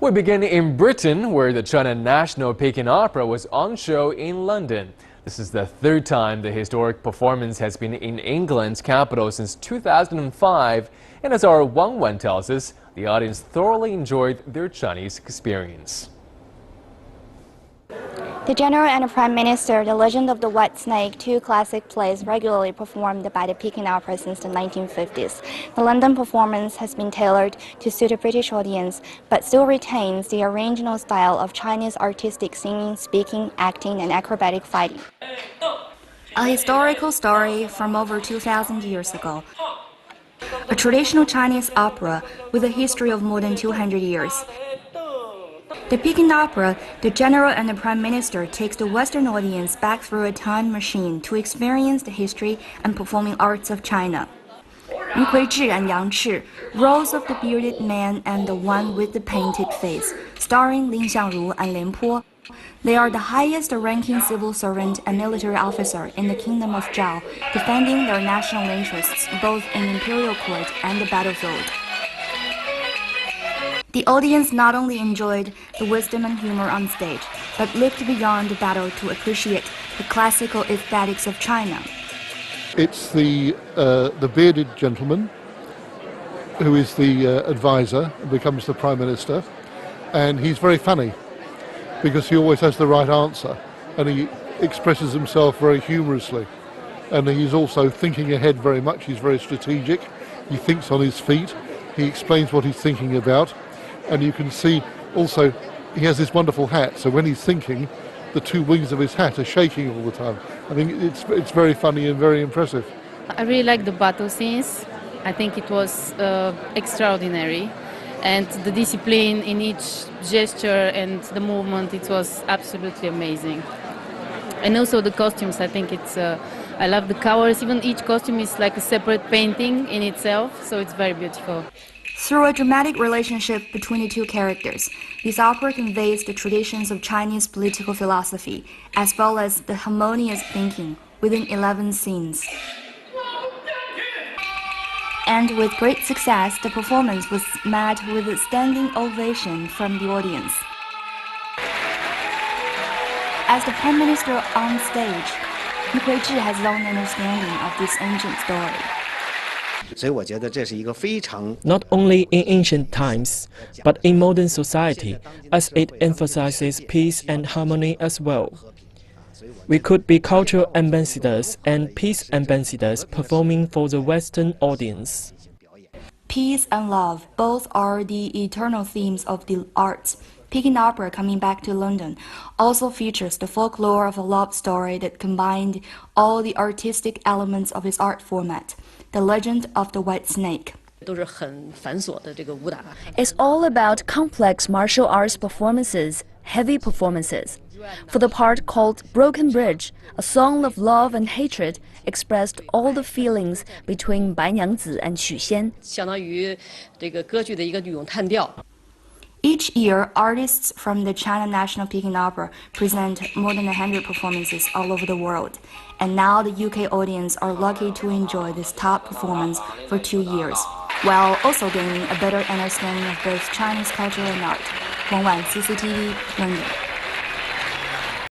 We begin in Britain, where the China National Peking Opera was on show in London. This is the third time the historic performance has been in England's capital since 2005. And as our Wang Wen tells us, the audience thoroughly enjoyed their Chinese experience. The General and the Prime Minister, The Legend of the White Snake, two classic plays regularly performed by the Peking Opera since the 1950s. The London performance has been tailored to suit a British audience, but still retains the original style of Chinese artistic singing, speaking, acting, and acrobatic fighting. A historical story from over 2,000 years ago. A traditional Chinese opera with a history of more than 200 years. The Peking Opera, The General and the Prime Minister takes the Western audience back through a time machine to experience the history and performing arts of China. Yu Kuizhi and Yang Chi, roles of the bearded man and the one with the painted face, starring Lin Xiangru and Lin Po. They are the highest-ranking civil servant and military officer in the Kingdom of Zhao, defending their national interests both in imperial court and the battlefield. The audience not only enjoyed the wisdom and humor on stage, but looked beyond the battle to appreciate the classical aesthetics of China. It's the bearded gentleman who is the advisor and becomes the Prime Minister, and he's very funny because he always has the right answer and he expresses himself very humorously, and he's also thinking ahead very much. He's very strategic, he thinks on his feet, he explains what he's thinking about. And you can see also he has this wonderful hat, so when he's thinking, the two wings of his hat are shaking all the time. I think it's very funny and very impressive. I really like the battle scenes. I think it was extraordinary, and the discipline in each gesture and the movement, it was absolutely amazing. And also the costumes, I think I love the colors. Even each costume is like a separate painting in itself, so it's very beautiful. Through a dramatic relationship between the two characters, this opera conveys the traditions of Chinese political philosophy, as well as the harmonious thinking within 11 scenes. And with great success, the performance was met with a standing ovation from the audience. As the Prime Minister on stage, Yu Kuizhi has long understanding of this ancient story. Not only in ancient times, but in modern society, as it emphasizes peace and harmony as well. We could be cultural ambassadors and peace ambassadors performing for the Western audience. Peace and love, both are the eternal themes of the arts. Peking Opera, coming back to London, also features the folklore of a love story that combined all the artistic elements of its art format. The Legend of the White Snake. It's all about complex martial arts performances, heavy performances. For the part called Broken Bridge, a song of love and hatred expressed all the feelings between Bai Nyangzi and Xu Xian. Each year, artists from the China National Peking Opera present more than 100 performances all over the world. And now the UK audience are lucky to enjoy this top performance for 2 years, while also gaining a better understanding of both Chinese culture and art. Wang Wan, CCTV, London.